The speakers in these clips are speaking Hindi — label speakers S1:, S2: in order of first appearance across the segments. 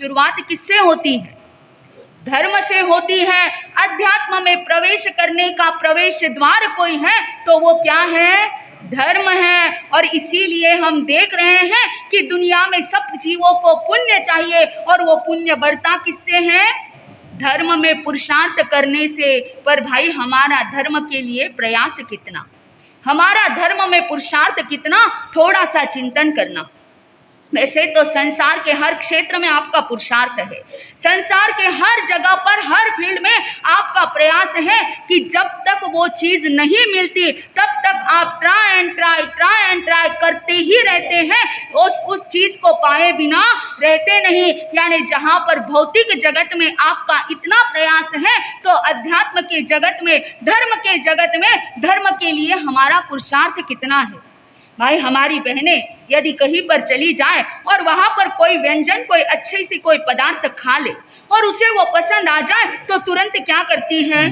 S1: शुरुआत किससे होती है? धर्म से होती है। अध्यात्म में प्रवेश करने का प्रवेश द्वार कोई है तो वो क्या है? धर्म है। और इसीलिए हम देख रहे हैं कि दुनिया में सब जीवों को पुण्य चाहिए, और वो पुण्य बढ़ता किससे है? धर्म में पुरुषार्थ करने से। पर भाई हमारा धर्म के लिए प्रयास कितना, हमारा धर्म में पुरुषार्थ कितना, थोड़ा सा चिंतन करना। वैसे तो संसार के हर क्षेत्र में आपका पुरुषार्थ है, संसार के हर जगह पर, हर फील्ड में आपका प्रयास है कि जब तक वो चीज नहीं मिलती तब तक आप ट्राई एंड ट्राई करते ही रहते हैं, उस चीज को पाए बिना रहते नहीं। यानी जहां पर भौतिक जगत में आपका इतना प्रयास है तो अध्यात्म के जगत में, धर्म के जगत में, धर्म के लिए हमारा पुरुषार्थ कितना है? भाई हमारी बहनें यदि कहीं पर चली जाए और वहां पर कोई व्यंजन, कोई अच्छी सी कोई पदार्थ खा ले और उसे वो पसंद आ जाए तो तुरंत क्या करती हैं?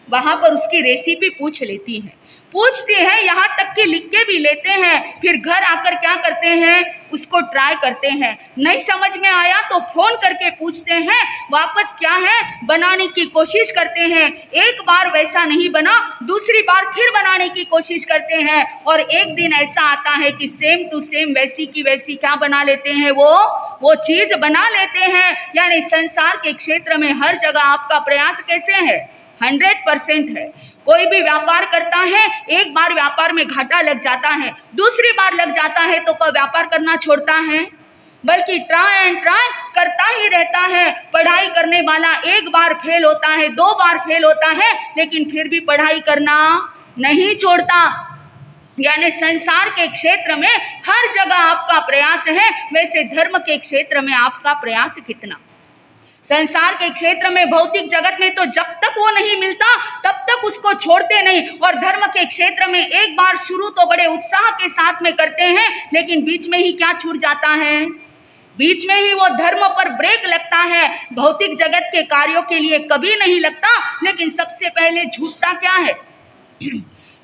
S1: वहां पर उसकी रेसिपी पूछ लेती हैं, पूछती है, यहाँ तक कि लिख के भी लेते हैं। फिर घर आकर क्या करते हैं? उसको ट्राई करते हैं। नहीं समझ में आया तो फोन करके पूछते हैं, वापस क्या है? बनाने की कोशिश करते हैं। एक बार वैसा नहीं बना, दूसरी बार फिर बनाने की कोशिश करते हैं, और एक दिन ऐसा आता है कि सेम टू सेम वैसी की वैसी क्या बना लेते हैं? वो चीज बना लेते हैं। यानी संसार के क्षेत्र में हर जगह आपका प्रयास कैसे है? 100% है। कोई भी व्यापार करता है, एक बार व्यापार में घाटा लग जाता है, दूसरी बार लग जाता है तो कोई व्यापार करना छोड़ता है? बल्कि ट्राई एंड ट्राई करता ही रहता है। पढ़ाई करने वाला एक बार फेल होता है, 2 बार फेल होता है, लेकिन फिर भी पढ़ाई करना नहीं छोड़ता। यानी संसार के क्षेत्र में हर जगह आपका प्रयास है, वैसे धर्म के क्षेत्र में आपका प्रयास कितना? संसार के क्षेत्र में, भौतिक जगत में तो जब तक वो नहीं मिलता तब तक उसको छोड़ते नहीं, और धर्म के क्षेत्र में एक बार शुरू तो बड़े उत्साह के साथ में करते हैं, लेकिन बीच में ही क्या छूट जाता है? बीच में ही वो धर्म पर ब्रेक लगता है। भौतिक जगत के कार्यों के लिए कभी नहीं लगता, लेकिन सबसे पहले छूटता क्या है?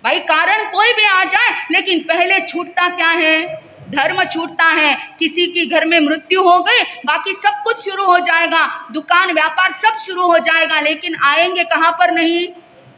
S1: भाई कारण कोई भी आ जाए, लेकिन पहले छूटता क्या है? धर्म छूटता है। किसी की घर में मृत्यु हो गई, बाकी सब कुछ शुरू हो जाएगा, दुकान व्यापार सब शुरू हो जाएगा, लेकिन आएंगे कहाँ पर? नहीं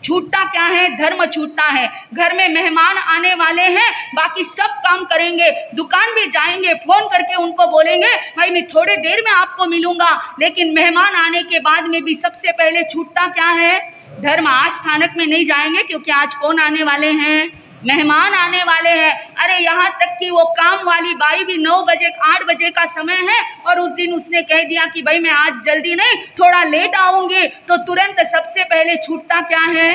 S1: छूटता क्या है? धर्म छूटता है। घर में मेहमान आने वाले हैं, बाकी सब काम करेंगे, दुकान भी जाएंगे, फोन करके उनको बोलेंगे भाई मैं थोड़ी देर में आपको मिलूंगा, लेकिन मेहमान आने के बाद में भी सबसे पहले छूटता क्या है? धर्म। आज स्थानक में नहीं जाएंगे क्योंकि आज कौन आने वाले हैं? मेहमान आने वाले हैं। अरे यहाँ तक कि वो काम वाली बाई भी 9 बजे 8 बजे का समय है और उस दिन उसने कह दिया कि भाई मैं आज जल्दी नहीं, थोड़ा लेट आऊंगी, तो तुरंत सबसे पहले छूटता क्या है?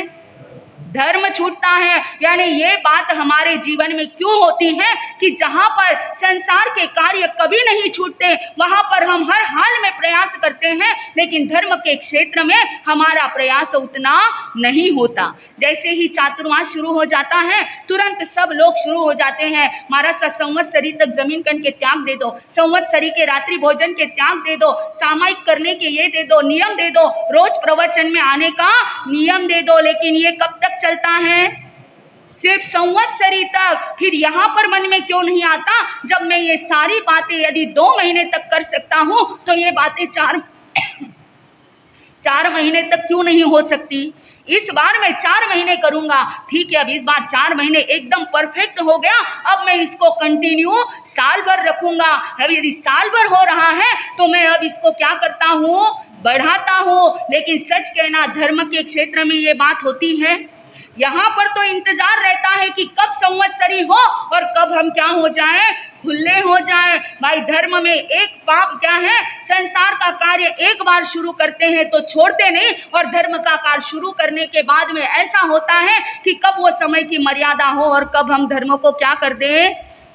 S1: धर्म छूटता है। यानी ये बात हमारे जीवन में क्यों होती है कि जहाँ पर संसार के कार्य कभी नहीं छूटते, वहाँ पर हम हर हाल में प्रयास करते हैं, लेकिन धर्म के क्षेत्र में हमारा प्रयास उतना नहीं होता। जैसे ही चातुर्मास शुरू हो जाता है, तुरंत सब लोग शुरू हो जाते हैं, महाराज सा संवत्सरी तक जमीन कन के त्याग दे दो, संवत्सरी के रात्रि भोजन के त्याग दे दो, सामायिक करने के ये दे दो, नियम दे दो, रोज प्रवचन में आने का नियम दे दो। लेकिन ये कब तक चलता है? सिर्फ संवत्सरी तक। फिर यहाँ पर मन में क्यों नहीं आता, जब मैं ये सारी बातें यदि 2 महीने तक कर सकता हूँ तो ये बातें 4 महीने तक क्यों नहीं हो सकती? इस बार मैं 4 महीने करूंगा, ठीक है, अब इस बार 4 महीने एकदम परफेक्ट हो गया, अब मैं इसको कंटिन्यू साल भर रखूंगा। अब यदि साल भर हो रहा है तो मैं अब इसको क्या करता हूँ? बढ़ाता हूँ। लेकिन सच कहना, धर्म के क्षेत्र में ये बात होती है। यहाँ पर तो इंतजार रहता है कि कब संवत्सरी हो और कब हम क्या हो जाएं? खुले हो जाएं। भाई धर्म में एक पाप क्या है? संसार का कार्य एक बार शुरू करते हैं तो छोड़ते नहीं, और धर्म का कार्य शुरू करने के बाद में ऐसा होता है कि कब वो समय की मर्यादा हो और कब हम धर्म को क्या कर दें?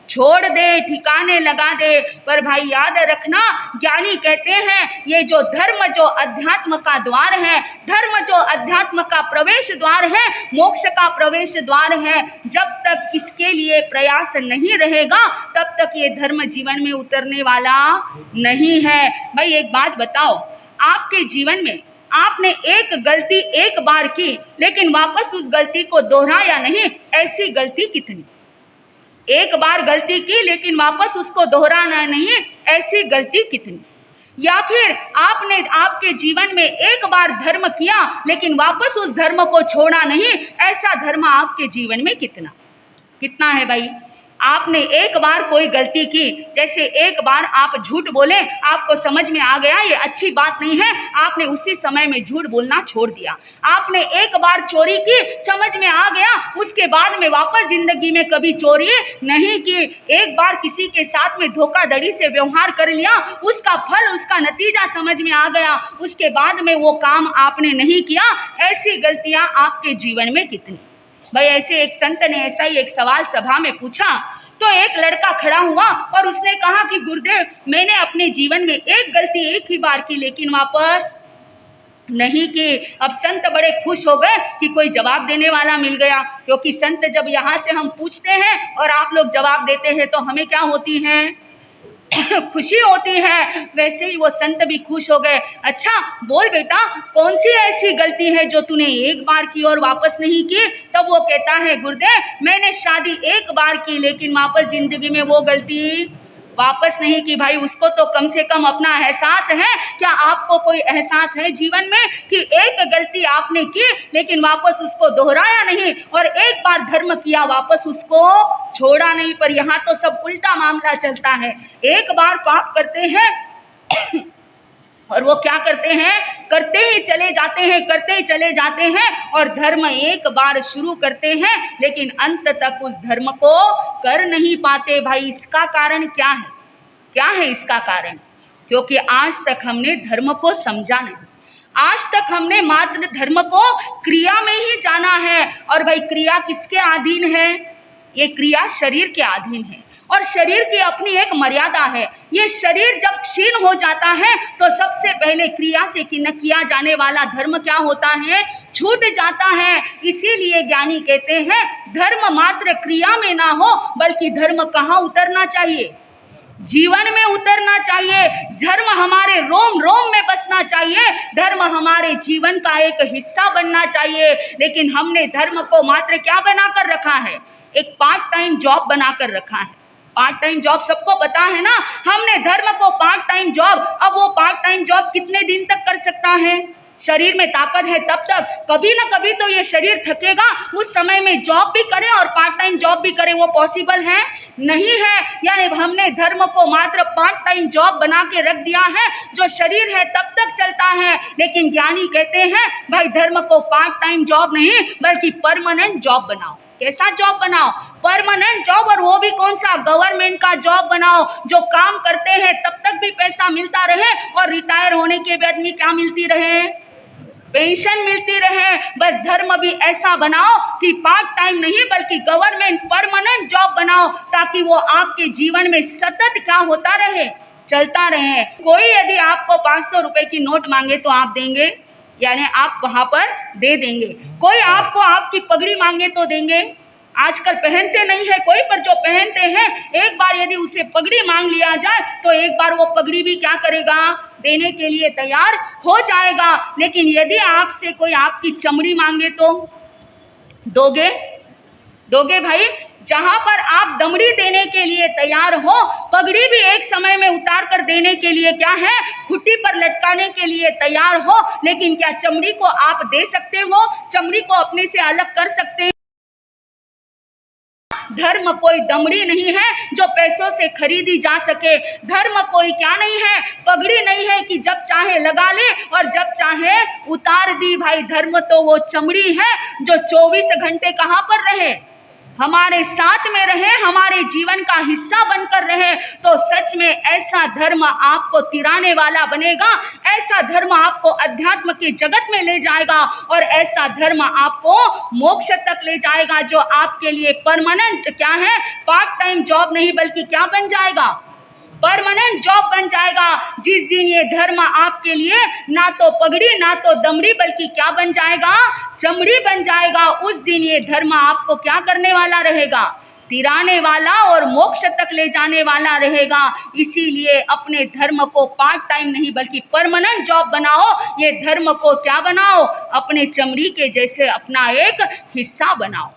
S1: छोड़ दे, ठिकाने लगा दे। पर भाई याद रखना, ज्ञानी कहते हैं ये जो धर्म जो अध्यात्म का द्वार है, धर्म जो अध्यात्म का प्रवेश द्वार है, मोक्ष का प्रवेश द्वार है, जब तक इसके लिए प्रयास नहीं रहेगा तब तक ये धर्म जीवन में उतरने वाला नहीं है। भाई एक बात बताओ, आपके जीवन में आपने एक गलती एक बार की, लेकिन वापस उस गलती को दोहराया नहीं, ऐसी गलती कितनी? एक बार गलती की लेकिन वापस उसको दोहराना नहीं, ऐसी गलती कितनी? या फिर आपने आपके जीवन में एक बार धर्म किया लेकिन वापस उस धर्म को छोड़ा नहीं, ऐसा धर्म आपके जीवन में कितना है भाई? आपने एक बार कोई गलती की, जैसे एक बार आप झूठ बोले, आपको समझ में आ गया ये अच्छी बात नहीं है, आपने उसी समय में झूठ बोलना छोड़ दिया। आपने एक बार चोरी की, समझ में आ गया, उसके बाद में वापस जिंदगी में कभी चोरी नहीं की। एक बार किसी के साथ में धोखाधड़ी से व्यवहार कर लिया, उसका फल, उसका नतीजा समझ में आ गया, उसके बाद में वो काम आपने नहीं किया। ऐसी गलतियां आपके जीवन में कितनी? भाई ऐसे एक संत ने ऐसा ही एक सवाल सभा में पूछा, तो एक लड़का खड़ा हुआ और उसने कहा कि गुरुदेव, मैंने अपने जीवन में एक गलती एक ही बार की लेकिन वापस नहीं की। अब संत बड़े खुश हो गए कि कोई जवाब देने वाला मिल गया, क्योंकि संत जब यहाँ से हम पूछते हैं और आप लोग जवाब देते हैं तो हमें क्या होती है? खुशी होती है। वैसे ही वो संत भी खुश हो गए। अच्छा बोल बेटा, कौन सी ऐसी गलती है जो तूने एक बार की और वापस नहीं की? तब वो कहता है गुरुदेव, मैंने शादी एक बार की लेकिन वापस जिंदगी में वो गलती वापस नहीं की। भाई उसको तो कम से कम अपना एहसास है। क्या आपको कोई एहसास है जीवन में कि एक गलती आपने की लेकिन वापस उसको दोहराया नहीं, और एक बार धर्म किया वापस उसको छोड़ा नहीं? पर यहाँ तो सब उल्टा मामला चलता है। एक बार पाप करते हैं और वो क्या करते हैं? करते ही चले जाते हैं, करते ही चले जाते हैं, और धर्म एक बार शुरू करते हैं लेकिन अंत तक उस धर्म को कर नहीं पाते। भाई इसका कारण क्या है? क्या है इसका कारण? क्योंकि आज तक हमने धर्म को समझा नहीं। आज तक हमने मात्र धर्म को क्रिया में ही जाना है। और भाई क्रिया किसके अधीन है? ये क्रिया शरीर के अधीन है, और शरीर की अपनी एक मर्यादा है। ये शरीर जब क्षीण हो जाता है तो सबसे पहले क्रिया से किया जाने वाला धर्म क्या होता है? छूट जाता है। इसीलिए ज्ञानी कहते हैं धर्म मात्र क्रिया में ना हो, बल्कि धर्म कहाँ उतरना चाहिए? जीवन में उतरना चाहिए। धर्म हमारे रोम रोम में बसना चाहिए। धर्म हमारे जीवन का एक हिस्सा बनना चाहिए। लेकिन हमने धर्म को मात्र क्या बनाकर रखा है? एक पार्ट टाइम जॉब बनाकर रखा है। पार्ट टाइम जॉब सबको पता है ना, हमने धर्म को पार्ट टाइम जॉब। अब वो पार्ट टाइम जॉब कितने दिन तक कर सकता है? शरीर में ताकत है तब तक, कभी ना कभी तो ये शरीर थकेगा, उस समय में जॉब भी करे और पार्ट टाइम जॉब भी करे। वो पॉसिबल है? नहीं है। यानी हमने धर्म को मात्र पार्ट टाइम जॉब बना के रख दिया है, जो शरीर है तब तक चलता है। लेकिन ज्ञानी कहते हैं भाई धर्म को पार्ट टाइम जॉब नहीं बल्कि परमानेंट जॉब बनाओ। कैसा जॉब बनाओ? Permanent job. और वो भी कौन सा? गवर्नमेंट का जॉब बनाओ, जो काम करते हैं तब तक भी पैसा मिलता रहे और रिटायर होने के बाद में क्या मिलती रहे? पेंशन मिलती रहे। बस धर्म भी ऐसा बनाओ कि पार्ट टाइम नहीं बल्कि गवर्नमेंट परमानेंट जॉब बनाओ, ताकि वो आपके जीवन में सतत क्या होता रहे? चलता रहे। कोई यदि आपको 500 रुपए की नोट मांगे तो आप देंगे? यानी आप वहां पर दे देंगे। कोई आपको आपकी पगड़ी मांगे तो देंगे? आजकल पहनते नहीं है कोई, पर जो पहनते हैं एक बार यदि उसे पगड़ी मांग लिया जाए तो एक बार वो पगड़ी भी क्या करेगा? देने के लिए तैयार हो जाएगा। लेकिन यदि आपसे कोई आपकी चमड़ी मांगे तो दोगे? दोगे भाई? जहां पर आप दमड़ी देने के लिए तैयार हो, पगड़ी भी एक समय में उतार कर देने के लिए क्या है? खुट्टी पर लटकाने के लिए तैयार हो, लेकिन क्या चमड़ी को आप दे सकते हो? चमड़ी को अपने से अलग कर सकते हैं? धर्म कोई दमड़ी नहीं है जो पैसों से खरीदी जा सके। धर्म कोई क्या नहीं है? पगड़ी नहीं है कि जब चाहे लगा ले और जब चाहे उतार दी। भाई धर्म तो वो चमड़ी है जो 24 घंटे कहाँ पर रहे? हमारे साथ में रहे, हमारे जीवन का हिस्सा बनकर रहे। तो सच में ऐसा धर्म आपको तिराने वाला बनेगा। ऐसा धर्म आपको अध्यात्म के जगत में ले जाएगा, और ऐसा धर्म आपको मोक्ष तक ले जाएगा, जो आपके लिए परमानेंट क्या है? पार्ट टाइम जॉब नहीं बल्कि क्या बन जाएगा? परमानेंट जॉब बन जाएगा। जिस दिन ये धर्म आपके लिए ना तो पगड़ी ना तो दमड़ी बल्कि क्या बन जाएगा? चमड़ी बन जाएगा। उस दिन ये धर्म आपको क्या करने वाला रहेगा? तिराने वाला और मोक्ष तक ले जाने वाला रहेगा। इसीलिए अपने धर्म को पार्ट टाइम नहीं बल्कि परमानेंट जॉब बनाओ। ये धर्म को क्या बनाओ? अपने चमड़ी के जैसे अपना एक हिस्सा बनाओ।